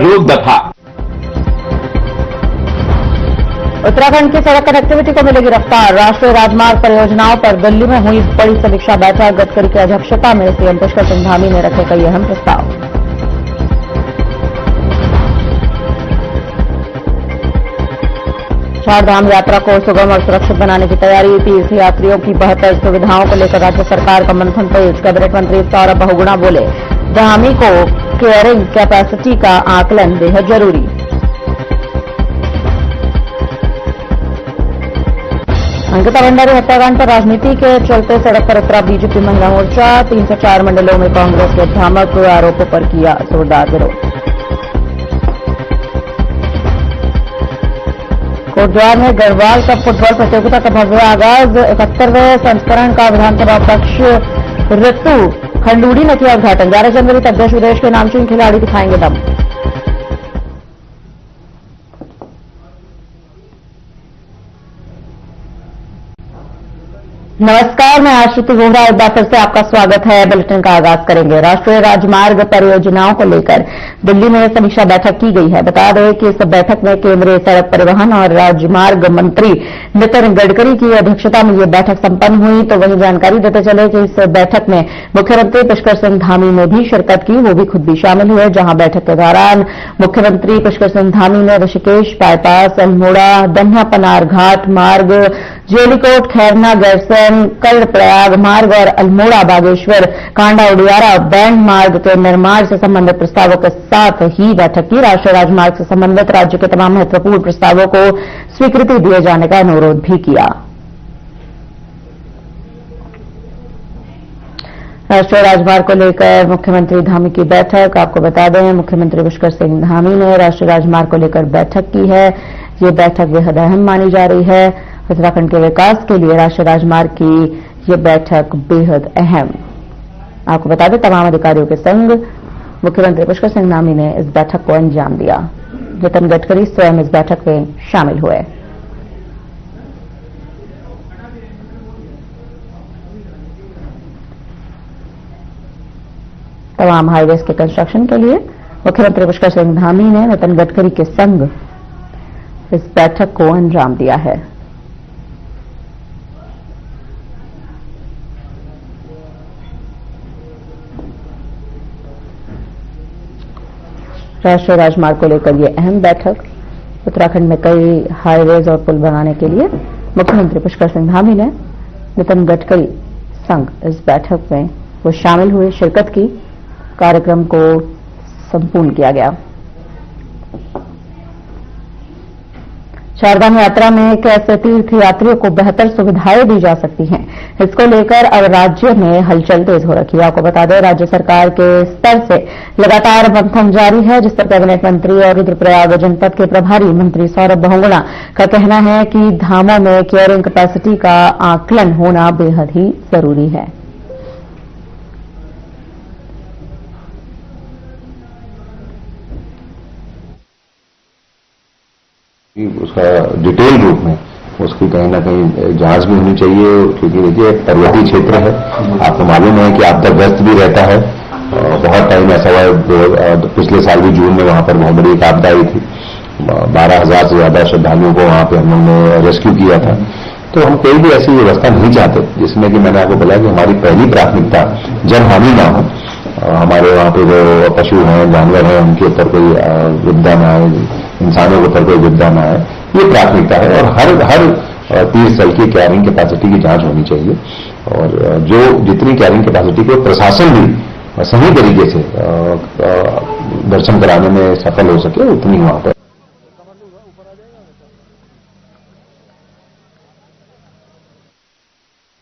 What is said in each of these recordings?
जो दफा। उत्तराखंड की सड़क कनेक्टिविटी को मिलेगी रफ्तार। राष्ट्रीय राजमार्ग परियोजनाओं पर दिल्ली में हुई बड़ी समीक्षा बैठक। गडकरी की अध्यक्षता में सीएम पुष्कर सिंह धामी ने रखे कई अहम प्रस्ताव। चारधाम यात्रा को सुगम और सुरक्षित बनाने की तैयारी। तीर्थ यात्रियों की बेहतर सुविधाओं को लेकर राज्य सरकार का मंथन तेज। कैबिनेट मंत्री सौरभ बहुगुणा बोले, धामी को केयरिंग कैपेसिटी का आकलन बेहद जरूरी। अंकिता भंडारी हत्याकांड पर राजनीति के चलते सड़क पर उतरा बीजेपी महिला मोर्चा। 304 मंडलों में कांग्रेस के भ्रामक आरोपों पर किया जोरदार विरोध। कोटद्वार में गढ़वाल कप फुटबॉल प्रतियोगिता का भव्य आगाज। 71वें संस्करण का विधानसभा अध्यक्ष ऋतु खंडूड़ी ने किया उद्घाटन। 11 जनवरी तक देश विदेश के नामचीन खिलाड़ी दिखाएंगे दम। नमस्कार, मैं आश्रिति वोहरा एक बार फिर से आपका स्वागत है। बुलेटिन का आगाज करेंगे। राष्ट्रीय राजमार्ग परियोजनाओं को लेकर दिल्ली में समीक्षा बैठक की गई है। बता दें कि इस बैठक में केंद्रीय सड़क परिवहन और राजमार्ग मंत्री नितिन गडकरी की अध्यक्षता में यह बैठक संपन्न हुई। तो वहीं जानकारी देते चले कि इस बैठक में मुख्यमंत्री पुष्कर सिंह धामी ने भी शिरकत की, वो भी खुद भी शामिल हुए। जहां बैठक के दौरान मुख्यमंत्री पुष्कर सिंह धामी ने ऋषिकेश बाईपास, अल्मोड़ा, दन्या पनार घाट मार्ग, जेलीकोट, खैरना, गैरसैंण, कर्णप्रयाग मार्ग और अल्मोड़ा बागेश्वर कांडा उडियारा बैंड मार्ग के निर्माण से संबंधित प्रस्तावों के साथ ही बैठक की। राष्ट्रीय राजमार्ग से संबंधित राज्य के तमाम महत्वपूर्ण प्रस्तावों को स्वीकृति दिए जाने का अनुरोध भी किया। राष्ट्रीय राजमार्ग को लेकर मुख्यमंत्री धामी की बैठक। आपको बता दें, मुख्यमंत्री पुष्कर सिंह धामी ने राष्ट्रीय राजमार्ग को लेकर बैठक की है। ये बैठक बेहद अहम मानी जा रही है। उत्तराखंड के विकास के लिए राष्ट्रीय राजमार्ग की ये बैठक बेहद अहम। आपको बता दें, तमाम अधिकारियों के संग मुख्यमंत्री पुष्कर सिंह धामी ने इस बैठक को अंजाम दिया। नितिन गडकरी स्वयं इस बैठक में शामिल हुए। तमाम हाईवेज के कंस्ट्रक्शन के लिए मुख्यमंत्री पुष्कर सिंह धामी ने नितिन गडकरी के संग इस बैठक को अंजाम दिया है। राष्ट्रीय राजमार्ग को लेकर यह अहम बैठक। उत्तराखंड में कई हाईवेज और पुल बनाने के लिए मुख्यमंत्री पुष्कर सिंह धामी ने नितिन गडकरी संग इस बैठक में वो शामिल हुए, शिरकत की। कार्यक्रम को संपूर्ण किया गया। चारधाम यात्रा में कैसे तीर्थ यात्रियों को बेहतर सुविधाएं दी जा सकती हैं, इसको लेकर अब राज्य में हलचल तेज हो रखी है। आपको बता दें, राज्य सरकार के स्तर से लगातार मंथन जारी है, जिस पर कैबिनेट मंत्री और रुद्रप्रयाग जनपद के प्रभारी मंत्री सौरभ बहुगुणा का कहना है कि धामों में केयरिंग कैपेसिटी का आकलन होना बेहद ही जरूरी है। उसका डिटेल रूप में उसकी कहीं ना कहीं जांच भी होनी चाहिए, क्योंकि देखिए पर्वतीय क्षेत्र है, आपको मालूम है कि आपदाग्रस्त भी रहता है। बहुत टाइम ऐसा हुआ, पिछले साल भी जून में वहां पर बहुत बड़ी एक आपदा आई थी। 12,000 से ज्यादा श्रद्धालुओं को वहां पे हम लोगों ने रेस्क्यू किया था। तो हम कोई भी ऐसी व्यवस्था नहीं चाहते जिसमें कि मैंने आपको बोला कि हमारी पहली प्राथमिकता जनहानि ना हो, हमारे वहां पे जो पशु हैं, जानवर हैं, उनके ऊपर कोई विपदा ना आए, इंसानों के ऊपर कोई विपदा ना आए, ये प्राथमिकता है। और हर तीर्थ स्थल की कैरिंग कैपेसिटी की जांच होनी चाहिए, और जो जितनी कैरिंग कैपेसिटी को प्रशासन भी सही तरीके से दर्शन कराने में सफल हो सके, उतनी वहां पर।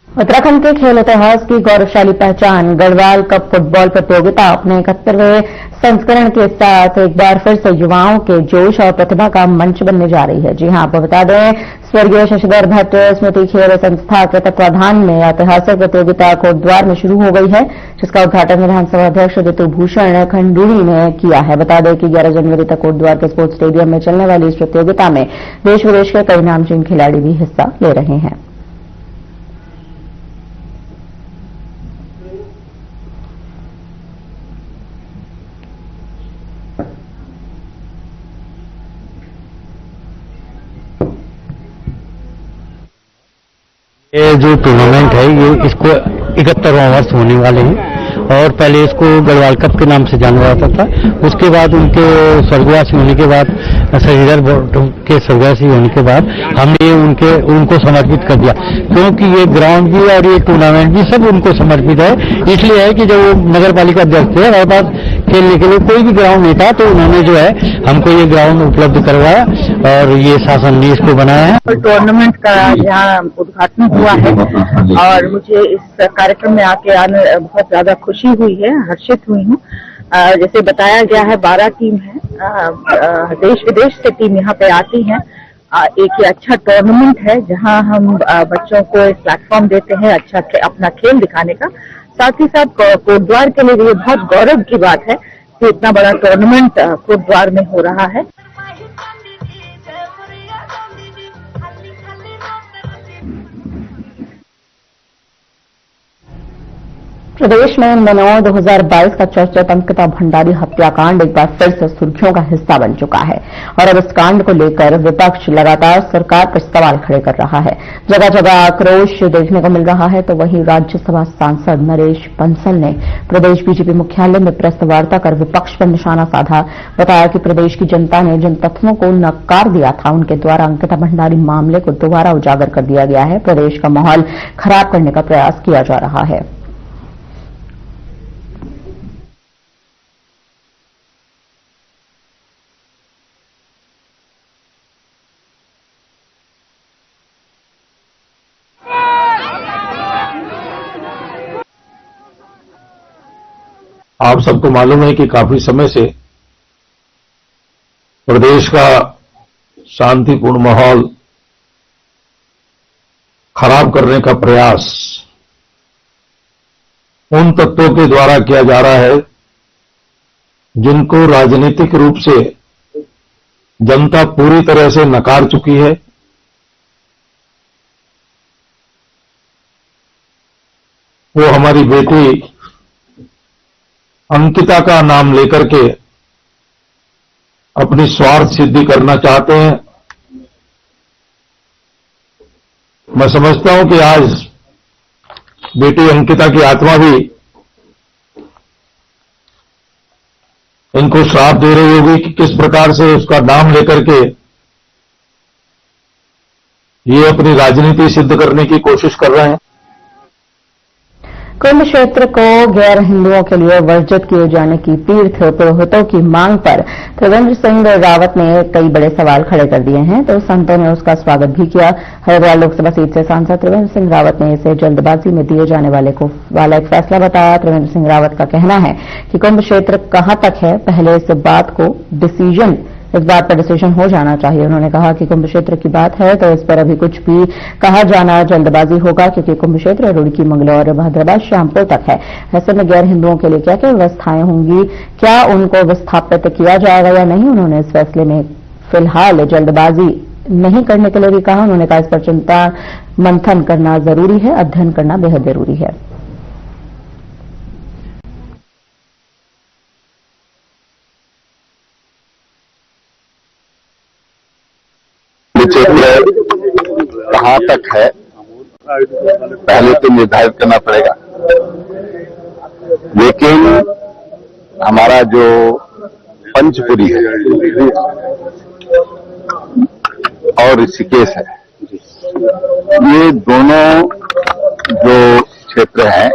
उत्तराखंड के खेल इतिहास की गौरवशाली पहचान गढ़वाल कप फुटबॉल प्रतियोगिता अपने 71वें संस्करण के साथ एक बार फिर से युवाओं के जोश और प्रतिभा का मंच बनने जा रही है। जी हां, आपको बता दें, स्वर्गीय शशिधर भट्ट स्मृति खेल संस्था के तत्वाधान में ऐतिहासिक प्रतियोगिता कोटद्वार में शुरू हो गई है, जिसका उद्घाटन विधानसभा अध्यक्ष ऋतु भूषण खंडूड़ी ने किया है। बता दें कि 11 जनवरी तक कोटद्वार के स्पोर्ट्स स्टेडियम में चलने वाली इस प्रतियोगिता में देश विदेश के कई नामचीन खिलाड़ी भी हिस्सा ले रहे हैं। ये जो टूर्नामेंट है ये इसको 71वां वर्ष होने वाले हैं और पहले इसको गढ़वाल कप के नाम से जाना जाता था। उसके बाद उनके स्वर्गवासी होने के बाद श्रीधर के स्वर्गवासी होने के बाद हमने उनको समर्पित कर दिया, क्योंकि ये ग्राउंड भी और ये टूर्नामेंट भी सब उनको समर्पित है। इसलिए है कि जब वो नगर पालिका अध्यक्ष थे हमारे पास खेलने के लिए कोई भी ग्राउंड नहीं था, तो उन्होंने जो है हमको ये ग्राउंड उपलब्ध करवाया और ये शासन ने इसको बनाया है। टूर्नामेंट का यहाँ उद्घाटन हुआ है और मुझे इस कार्यक्रम में आने बहुत ज्यादा खुशी हुई है, हर्षित हुई हूँ। जैसे बताया गया है 12 टीम है, देश विदेश से टीम यहाँ पे आती हैं। एक ये अच्छा टूर्नामेंट है जहाँ हम बच्चों को एक प्लेटफॉर्म देते हैं अच्छा अपना खेल दिखाने का। साथ ही साथ कोटद्वार के लिए ये बहुत गौरव की बात है कि इतना बड़ा टूर्नामेंट कोटद्वार में हो रहा है। प्रदेश में इन दिनों 2022 का चर्चित अंकिता भंडारी हत्याकांड एक बार फिर से सुर्खियों का हिस्सा बन चुका है और अब इस कांड को लेकर विपक्ष लगातार सरकार पर सवाल खड़े कर रहा है। जगह जगह आक्रोश देखने को मिल रहा है, तो वहीं राज्यसभा सांसद नरेश बंसल ने प्रदेश बीजेपी मुख्यालय में प्रेस वार्ता कर विपक्ष पर निशाना साधा। बताया कि प्रदेश की जनता ने जिन तथ्यों को नकार दिया था उनके द्वारा अंकिता भंडारी मामले को दोबारा उजागर कर दिया गया है। प्रदेश का माहौल खराब करने का प्रयास किया जा रहा है। आप सबको मालूम है कि काफी समय से प्रदेश का शांतिपूर्ण माहौल खराब करने का प्रयास उन तत्वों के द्वारा किया जा रहा है जिनको राजनीतिक रूप से जनता पूरी तरह से नकार चुकी है। वो हमारी बेटी अंकिता का नाम लेकर के अपनी स्वार्थ सिद्धि करना चाहते हैं। मैं समझता हूं कि आज बेटी अंकिता की आत्मा भी इनको श्राप दे रही होगी कि किस प्रकार से उसका नाम लेकर के ये अपनी राजनीति सिद्ध करने की कोशिश कर रहे हैं। कुंभ क्षेत्र को गैर हिंदुओं के लिए वर्जित किए जाने की तीर्थ पुरोहितों की मांग पर त्रिवेंद्र सिंह रावत ने कई बड़े सवाल खड़े कर दिए हैं, तो संतों ने उसका स्वागत भी किया। हरिद्वार लोकसभा सीट से सांसद त्रिवेंद्र सिंह रावत ने इसे जल्दबाजी में दिए जाने वाला एक फैसला बताया। त्रिवेंद्र सिंह रावत का कहना है कि कुंभ क्षेत्र कहां तक है, पहले इस बात पर डिसीजन हो जाना चाहिए। उन्होंने कहा कि कुंभ क्षेत्र की बात है तो इस पर अभी कुछ भी कहा जाना जल्दबाजी होगा, क्योंकि कुंभ क्षेत्र रुड़की, मंगलौर, भद्राबाद, श्यामपुर तक है। ऐसे में गैर हिंदुओं के लिए क्या क्या व्यवस्थाएं होंगी, क्या उनको विस्थापित किया जाएगा या नहीं, उन्होंने इस फैसले में फिलहाल जल्दबाजी नहीं करने के लिए भी कहा। उन्होंने कहा इस पर चिंता मंथन करना जरूरी है, अध्ययन करना बेहद जरूरी है। क्षेत्र कहाँ तक है पहले तो निर्धारित करना पड़ेगा, लेकिन हमारा जो पंचपुरी है और ऋषिकेश है, ये दोनों जो क्षेत्र हैं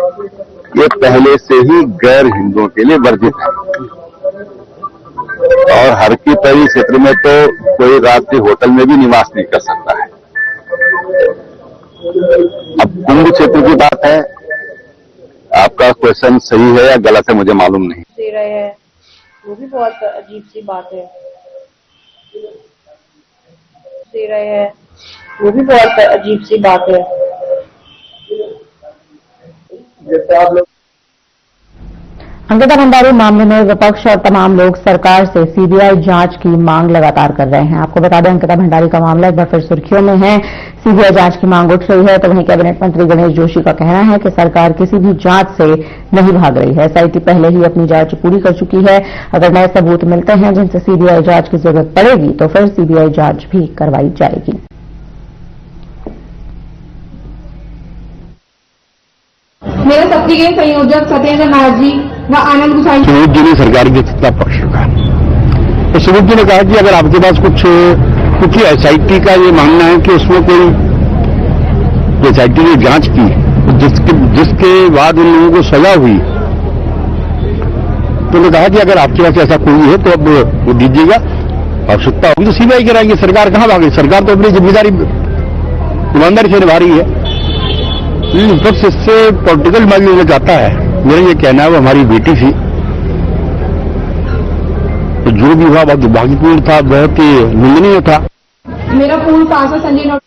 ये पहले से ही गैर हिंदुओं के लिए वर्जित है। और हर की परी क्षेत्र में तो कोई रात्रि होटल में भी निवास नहीं कर सकता है। अब कुंभ क्षेत्र की बात है, आपका क्वेश्चन सही है या गलत है मुझे मालूम नहीं। दे रहे हैं वो भी बहुत अजीब सी बात है। दे रहे हैं वो भी बहुत अजीब सी बात है। जैसे आप लोग अंकिता भंडारी मामले में विपक्ष और तमाम लोग सरकार से सीबीआई जांच की मांग लगातार कर रहे हैं। आपको बता दें अंकिता भंडारी का मामला एक बार फिर सुर्खियों में है। सीबीआई जांच की मांग उठ रही है, तो वहीं कैबिनेट मंत्री गणेश जोशी का कहना है कि सरकार किसी भी जांच से नहीं भाग रही है। एसआईटी पहले ही अपनी जांच पूरी कर चुकी है। अगर नए सबूत मिलते हैं जिनसे सीबीआई जांच की जरूरत पड़ेगी तो फिर सीबीआई जांच भी करवाई जाएगी। मेरे शक्ति के संयोजक सत्येंद्र नाथ जी व आनंद गुसाई सुबोध जी ने सरकार के सत्ता पक्ष रखा। तो सुबोध जी ने कहा कि अगर आपके पास कुछ, क्योंकि एसआईटी का ये मानना है कि उसमें कोई एसआईटी ने जांच की जिसके बाद उन लोगों को सजा हुई, तो उन्होंने कहा कि अगर आपके पास ऐसा कोई है तो अब वो दीजिएगा, आवश्यकता होगी तो सीबीआई कराएंगे। सरकार कहां भागे, सरकार तो अपनी जिम्मेदारी ईमानदारी से निभा रही है। विपक्ष इससे पॉलिटिकल मैच लेना चाहता है। मेरा ये कहना है वो हमारी बेटी थी, तो जो भी हुआ बहुत दुर्भाग्यपूर्ण था, बहुत ही निंदनीय था। मेरा पूर्व पार्षद संजय नोट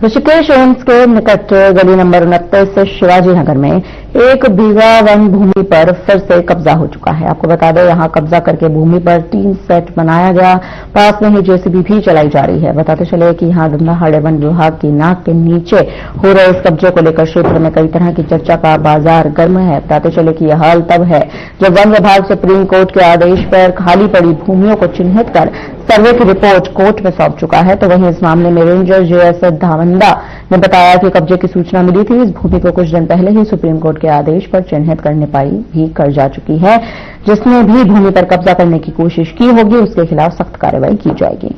ऋषिकेश एम्स के निकट गली नंबर 29 शिवाजी नगर में 1 बीघा वन भूमि पर फिर से कब्जा हो चुका है। आपको बता दें, यहां कब्जा करके भूमि पर टीन सेट बनाया गया, पास में ही जेसीबी भी चलाई जा रही है। बताते चले कि यहां दंडाहाड़े वन विभाग की नाक के नीचे हो रहे इस कब्जे को लेकर क्षेत्र में कई तरह की चर्चा का बाजार गर्म है। बताते चले कि यह हाल तब है जब वन विभाग सुप्रीम कोर्ट के आदेश पर खाली पड़ी भूमियों को चिन्हित कर सर्वे की रिपोर्ट कोर्ट में सौंप चुका है। तो वहीं इस मामले में रेंजर जेएस धावंदा ने बताया कि कब्जे की सूचना मिली थी। इस भूमि को कुछ दिन पहले ही सुप्रीम कोर्ट के आदेश पर चिन्हित करने पाई भी कर जा चुकी है। जिसने भी भूमि पर कब्जा करने की कोशिश की होगी उसके खिलाफ सख्त कार्रवाई की जाएगी।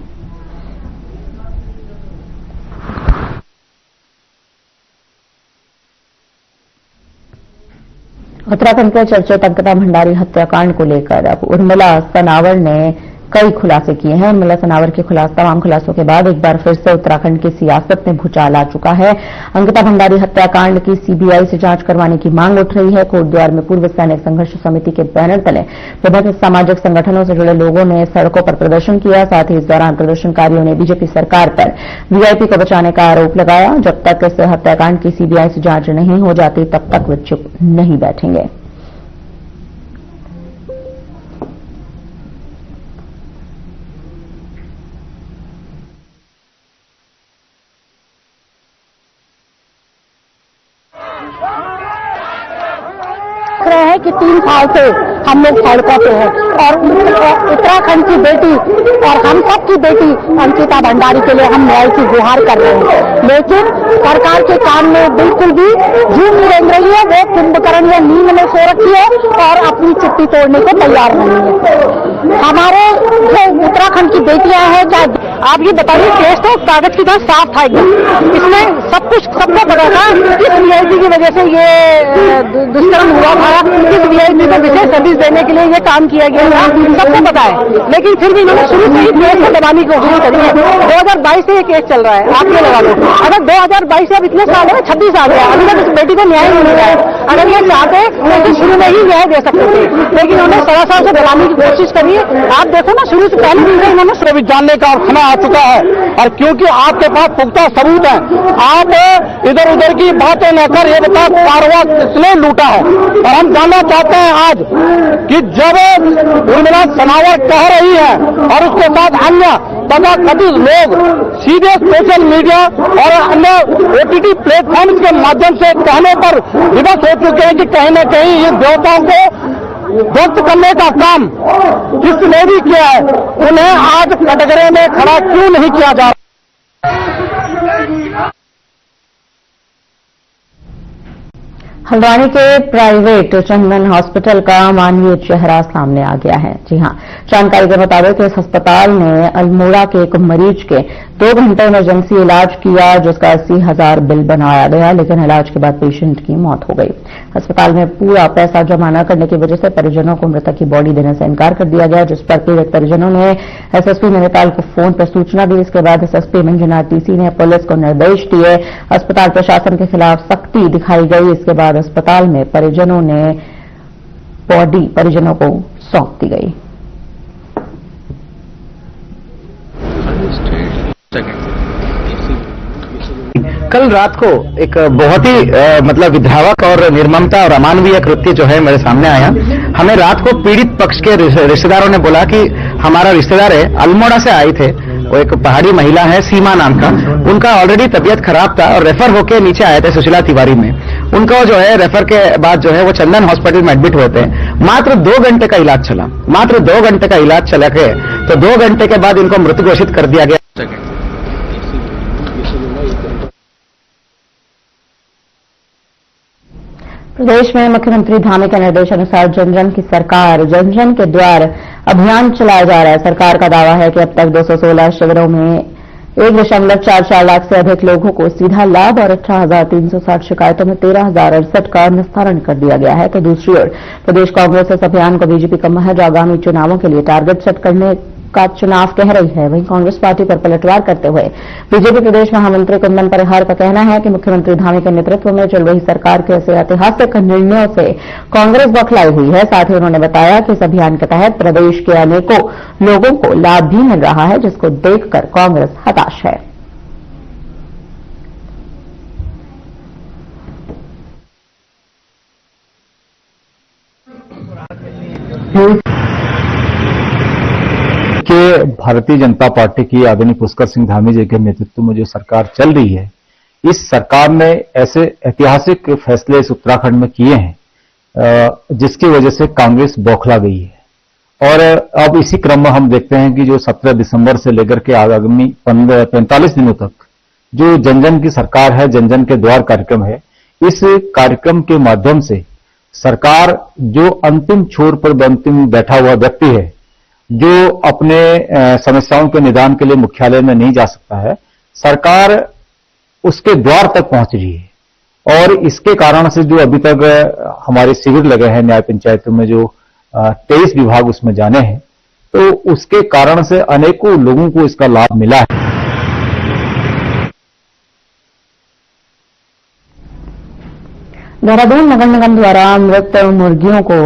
उत्तराखंड के चर्चित अंकिता भंडारी हत्याकांड को लेकर अब उर्मिला सनावर ने कई खुलासे किए हैं। उर्मिला सनावर के तमाम खुलासों के बाद एक बार फिर से उत्तराखंड की सियासत में भूचाल आ चुका है। अंकिता भंडारी हत्याकांड की सीबीआई से जांच करवाने की मांग उठ रही है। कोटद्वार में पूर्व सैनिक संघर्ष समिति के बैनर तले विभिन्न सामाजिक संगठनों से जुड़े लोगों ने सड़कों पर प्रदर्शन किया। साथ ही इस दौरान प्रदर्शनकारियों ने बीजेपी सरकार पर वीआईपी को बचाने का आरोप लगाया। जब तक इस हत्याकांड की सीबीआई से जांच नहीं हो जाती तब तक वे चुप नहीं बैठेंगे। रहे हैं कि 3 साल से हम लोग सड़कों पे हैं और उत्तराखंड की बेटी और हम सब की बेटी अंकिता भंडारी के लिए हम न्याय की गुहार कर रहे हैं। लेकिन सरकार के काम में बिल्कुल भी झूम नहीं रंग रही है। वो कुंभकर्ण या नींद में सो रखी है और अपनी चुप्पी तोड़ने को तैयार नहीं है। हमारे जो उत्तराखंड की बेटियां हैं, चाहे आप ये बताइए, केस तो कागज की तरह साफ था एकदम। इसमें सब कुछ सबको पता था किस वीआईपी की वजह से ये दुष्कर्म हुआ था, किस वीआईपी को विशेष सर्विस देने के लिए ये काम किया गया था, सबको पता है। लेकिन फिर भी इन्होंने शुरू से ही केस को दबाने की कोशिश करी है। 2022 से ये केस चल रहा है, आप ये लगा लो। अगर 2022 से अब इतने साल है, 26 साल है, अभी तक इस बेटी को न्याय नहीं मिला है। अगर ये चाहते तो शुरू में ही न्याय दे सकते थे, लेकिन उन्होंने 16 साल से दबाने की कोशिश करी है। आप देखो ना, शुरू से पहले इन्होंने भी जानने का समय आ चुका है। और क्योंकि आपके पास पुख्ता सबूत है, आप इधर उधर की बातें न कर ये बता कारवा किसने लूटा है। और हम जानना चाहते हैं आज कि जब उर्मिला सनावर कह रही है और उसके बाद अन्य तथाकथित लोग सीधे सोशल मीडिया और अन्य ओटीटी प्लेटफॉर्म्स के माध्यम से कहने पर विवश हो चुके हैं कि कहीं न कहीं ये देवताओं को व्यक्त करने का काम किसने भी किया है, उन्हें आज कटघरे में खड़ा क्यों नहीं किया जा रहा। हल्द्वानी के प्राइवेट चंदन हॉस्पिटल का मानवीय चेहरा सामने आ गया है। जी हां, जानकारी के मुताबिक इस अस्पताल ने अल्मोड़ा के एक मरीज के 2 घंटे इमरजेंसी इलाज किया, जिसका 80,000 बिल बनाया गया, लेकिन इलाज के बाद पेशेंट की मौत हो गई। अस्पताल में पूरा पैसा जमा न करने की वजह से परिजनों को मृतक की बॉडी देने से इनकार कर दिया गया, जिस पर पीड़ित परिजनों ने एसएसपी नैनीताल को फोन पर सूचना दी। इसके बाद एसएसपी मंजुनाथ टीसी ने पुलिस को निर्देश दिए। अस्पताल प्रशासन के खिलाफ सख्ती दिखाई गई। इसके बाद अस्पताल में परिजनों ने बॉडी परिजनों को सौंप दी गई। कल रात को एक बहुत ही मतलब विध्यावक और निर्ममता और अमानवीय कृत्य जो है मेरे सामने आया। हमें रात को पीड़ित पक्ष के रिश्तेदारों ने बोला कि हमारा रिश्तेदार है, अल्मोड़ा से आए थे, वो एक पहाड़ी महिला है सीमा नाम का, उनका ऑलरेडी तबीयत खराब था और रेफर होके नीचे आए थे सुशीला तिवारी में। उनको जो है रेफर के बाद जो है वो चंदन हॉस्पिटल में एडमिट हुए थे। मात्र 2 घंटे का इलाज चला, मात्र 2 घंटे का इलाज चला के तो 2 घंटे के बाद इनको मृत घोषित कर दिया गया। प्रदेश में मुख्यमंत्री धामी के निर्देशानुसार जन जन की सरकार, जन जन के द्वार अभियान चलाया जा रहा है। सरकार का दावा है कि अब तक 216 शिविरों में 1.44 लाख से अधिक लोगों को सीधा लाभ और 18,360 शिकायतों में 13,068 का निस्तारण कर दिया गया है। तो दूसरी ओर प्रदेश कांग्रेस इस अभियान को बीजेपी का महज आगामी चुनावों के लिए टारगेट सेट करने का चुनाव कह रही है। वहीं कांग्रेस पार्टी पर पलटवार करते हुए बीजेपी प्रदेश महामंत्री कुंदन परिहार का कहना है कि मुख्यमंत्री धामी के नेतृत्व में चल रही सरकार के ऐसे ऐतिहासिक निर्णयों से कांग्रेस बौखलाई हुई है। साथ ही उन्होंने बताया कि इस अभियान के तहत प्रदेश के अनेकों लोगों को लाभ भी मिल रहा है, जिसको देखकर कांग्रेस हताश है। कि भारतीय जनता पार्टी की आदरणीय पुष्कर सिंह धामी जी के नेतृत्व में जो सरकार चल रही है, इस सरकार ने ऐसे ऐतिहासिक फैसले इस उत्तराखंड में किए हैं जिसकी वजह से कांग्रेस बौखला गई है। और अब इसी क्रम में हम देखते हैं कि जो 17 दिसंबर से लेकर के आगामी 45 दिनों तक जो जन जन की सरकार है, जन जन के द्वार कार्यक्रम है, इस कार्यक्रम के माध्यम से सरकार जो अंतिम छोर पर अंतिम बैठा हुआ व्यक्ति है, जो अपने समस्याओं के निदान के लिए मुख्यालय में नहीं जा सकता है, सरकार उसके द्वार तक पहुंच रही है। और इसके कारण से जो अभी तक हमारे शिविर लगे हैं न्याय पंचायतों में, जो 23 विभाग उसमें जाने हैं, तो उसके कारण से अनेकों लोगों को इसका लाभ मिला है। देहरादून नगर निगम द्वारा मृत मुर्गियों को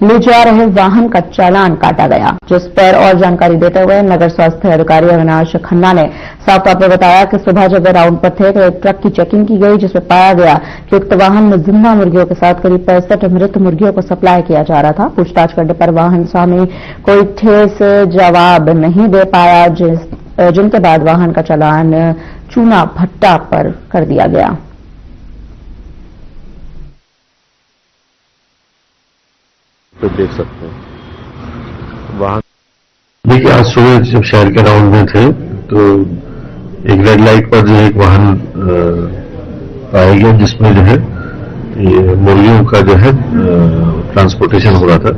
ले जा रहे वाहन का चालान काटा गया, जिस पर और जानकारी देते हुए नगर स्वास्थ्य अधिकारी अविनाश खन्ना ने साफ तौर पर बताया कि सुबह जब वे राउंड पर थे तो एक ट्रक की चेकिंग की गई, जिसमें पाया गया कि उक्त वाहन में जिंदा मुर्गियों के साथ करीब 65 मृत मुर्गियों को सप्लाई किया जा रहा था। पूछताछ करने पर वाहन स्वामी कोई ठोस जवाब नहीं दे पाया, जिनके बाद वाहन का चालान चूना भट्टा पर कर दिया गया। तो देख सकते हैं वहां। देखिए, आज सुबह जब शहर के राउंड में थे तो एक रेड लाइट पर जो एक वाहन पाया गया, जिसमें जो है ये मुर्गियों का जो है ट्रांसपोर्टेशन हो रहा था।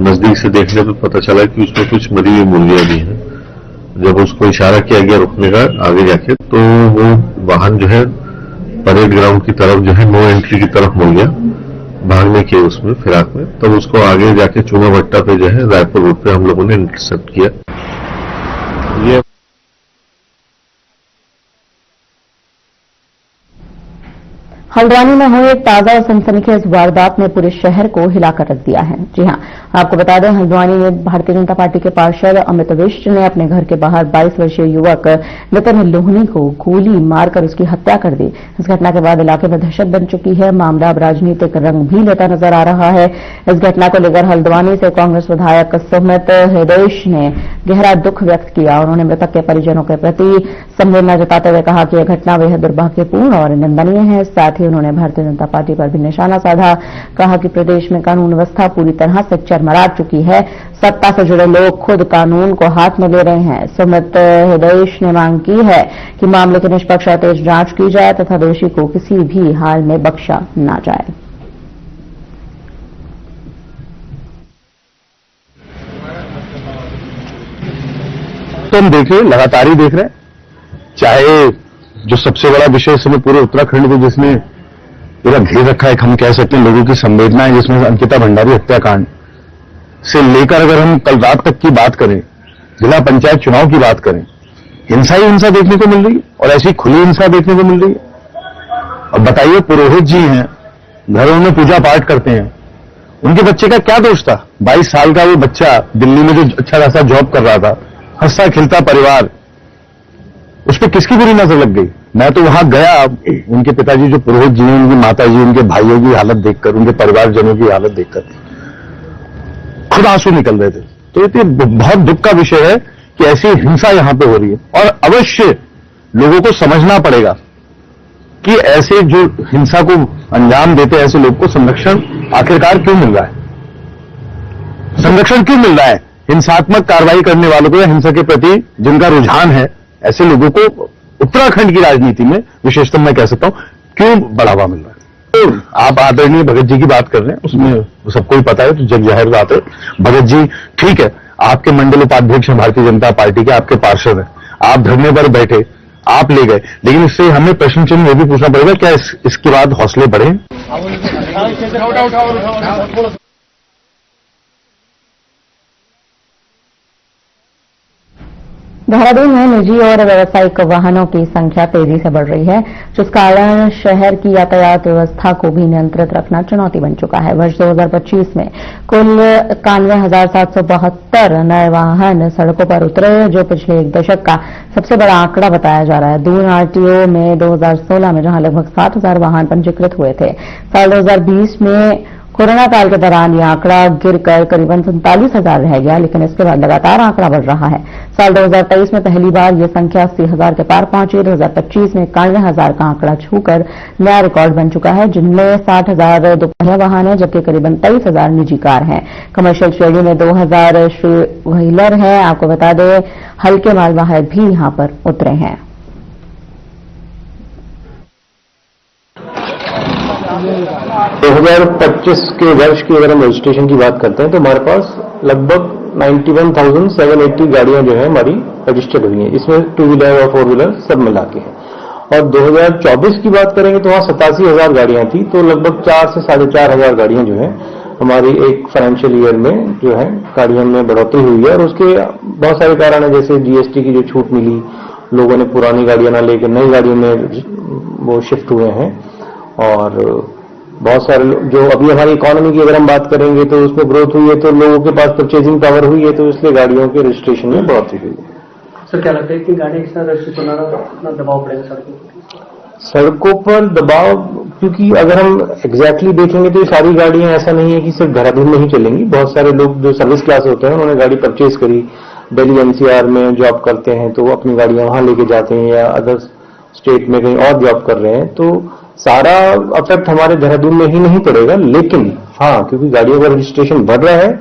नजदीक से देखने पर पता चला कि उसमें कुछ मरी हुई मुर्गियां भी हैं। जब उसको इशारा किया गया रुकने का आगे जाके, तो वो वाहन जो है परेड ग्राउंड की तरफ जो है नो एंट्री की तरफ मुड़ गया, भागने के उसमें फिराक में। तब उसको आगे जाके चूना भट्टा पे जो है रायपुर रोड पे हम लोगों ने इंटरसेप्ट किया। ये हल्द्वानी में हुई एक ताजा और सनसनीखेज वारदात ने पूरे शहर को हिलाकर रख दिया है। जी हां, आपको बता दें, हल्द्वानी में भारतीय जनता पार्टी के पार्षद अमित विष्ट ने अपने घर के बाहर 22 वर्षीय युवक नितिन लोहनी को गोली मारकर उसकी हत्या कर दी। इस घटना के बाद इलाके में दहशत बन चुकी है। मामला अब राजनीतिक रंग भी लेता नजर आ रहा है। इस घटना को लेकर हल्द्वानी से कांग्रेस विधायक सुमित हृदयेश ने गहरा दुख व्यक्त किया। उन्होंने मृतक के परिजनों के प्रति संवेदना जताते हुए कहा कि यह घटना बेहद दुर्भाग्यपूर्ण और निंदनीय है। साथ ही उन्होंने भारतीय जनता पार्टी पर भी निशाना साधा। कहा कि प्रदेश में कानून व्यवस्था पूरी तरह से चरमरा चुकी है। सत्ता से जुड़े लोग खुद कानून को हाथ में ले रहे हैं। सुमित हृदयेश ने मांग की है कि मामले की निष्पक्ष और तेज जांच की जाए तथा दोषी को किसी भी हाल में बख्शा न जाए। तो हम देख रहे हैं, लगातार ही देख रहे हैं, चाहे जो सबसे बड़ा विषय इस समय पूरे उत्तराखंड में जिसने पूरा घेर रखा है, हम कह सकते हैं लोगों की संवेदनाएं, जिसमें अंकिता भंडारी हत्याकांड से लेकर अगर हम कल रात तक की बात करें, जिला पंचायत चुनाव की बात करें, हिंसा ही हिंसा देखने को मिल रही है और ऐसी खुली हिंसा देखने को मिल रही है। अब बताइए, पुरोहित जी हैं, घरों में पूजा पाठ करते हैं, उनके बच्चे का क्या दोष था? 22 साल का वो बच्चा दिल्ली में जो अच्छा खासा जॉब कर रहा था, हंसता खिलता परिवार, उस पर किसकी बुरी नजर लग गई? मैं तो वहां गया, उनके पिताजी जो पुरोहित जी, उनकी माता जी, उनके भाइयों की हालत देखकर, उनके परिवारजनों की हालत देखकर खुद आंसू निकल रहे थे। तो ये बहुत दुख का विषय है कि ऐसी हिंसा यहां पे हो रही है और अवश्य लोगों को समझना पड़ेगा कि ऐसे जो हिंसा को अंजाम देते हैं ऐसे लोग को संरक्षण आखिरकार क्यों मिल रहा है, संरक्षण क्यों मिल रहा है? हिंसात्मक कार्रवाई करने वालों को या हिंसा के प्रति जिनका रुझान है, ऐसे लोगों को उत्तराखंड की राजनीति में विशेषतः मैं कह सकता हूं क्यों बढ़ावा मिल रहा है? तो आप आदरणीय भगत जी की बात कर रहे हैं, उसमें सबको ही पता है, तो जग जाहिर बात है। भगत जी ठीक है, आपके मंडल उपाध्यक्ष हैं भारतीय जनता पार्टी के, आपके पार्षद हैं, आप धरने पर बैठे, आप ले गए, लेकिन इससे हमें प्रश्न चिन्ह ये भी पूछना पड़ेगा, क्या इसके बाद हौसले बढ़े? देहरादून में निजी और व्यावसायिक वाहनों की संख्या तेजी से बढ़ रही है, जिस कारण शहर की यातायात व्यवस्था को भी नियंत्रित रखना चुनौती बन चुका है। वर्ष 2025 में कुल 91,772 नए वाहन सड़कों पर उतरे, जो पिछले एक दशक का सबसे बड़ा आंकड़ा बताया जा रहा है। दून आरटीओ में 2016 में जहां लगभग 60,000 वाहन पंजीकृत हुए थे, साल 2020 में कोरोना काल के दौरान ये आंकड़ा गिरकर करीबन 47,000 रह गया, लेकिन इसके बाद लगातार आंकड़ा बढ़ रहा है। साल 2023 में पहली बार ये संख्या 80,000 के पार पहुंची। 2025 में 91,000 का आंकड़ा छूकर नया रिकॉर्ड बन चुका है, जिनमें 60,000 दोपहिया वाहन है, जबकि करीबन 23,000 निजी कार हैं। कमर्शियल श्रेणी में 2,000 श्री व्हीलर है। आपको बता दें, हल्के मालवाहक भी यहां पर उतरे हैं। 2025 के वर्ष की अगर हम रजिस्ट्रेशन की बात करते हैं तो हमारे पास लगभग 91,780 गाड़ियां जो है हमारी रजिस्टर्ड हुई हैं। इसमें 2 व्हीलर और 4 व्हीलर सब मिला के हैं। और 2024 की बात करेंगे तो वहां 87,000 गाड़ियां थी, तो लगभग 4 से 4,500 गाड़ियां जो है हमारी एक फाइनेंशियल ईयर में जो है गाड़ियों में बढ़ोतरी हुई है। और उसके बहुत सारे कारण है, जैसे जीएसटी की जो छूट मिली, लोगों ने पुरानी गाड़ियां ना लेकर नई गाड़ियों में वो शिफ्ट हुए हैं। और बहुत सारे जो अभी हमारी इकोनॉमी की अगर हम बात करेंगे तो उसमें ग्रोथ हुई है, तो लोगों के पास परचेजिंग पावर हुई है, तो इसलिए गाड़ियों के रजिस्ट्रेशन में बढ़ोतरी हुई है। सर, क्या लगता है कि गाड़ी के साथ रजिस्ट्रेशन कितना दबाव पड़ेगा सड़कों पर दबाव? क्योंकि अगर हम एग्जैक्टली देखेंगे तो ये सारी गाड़ियां ऐसा नहीं है कि सिर्फ देहरादून में ही चलेंगी। बहुत सारे लोग जो सर्विस क्लास होते हैं उन्होंने गाड़ी परचेज करी, दिल्ली एनसीआर में जॉब करते हैं तो अपनी गाड़ियां वहां लेके जाते हैं, या अदर स्टेट में कहीं और जॉब कर रहे हैं, तो सारा अफेक्ट हमारे देहरादून में ही नहीं पड़ेगा। लेकिन हाँ, क्योंकि गाड़ियों का रजिस्ट्रेशन बढ़ रहा है।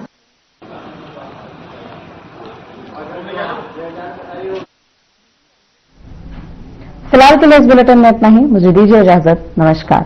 फिलहाल के लिए इस बुलेटिन में इतना ही। मुझे दीजिए इजाजत। नमस्कार।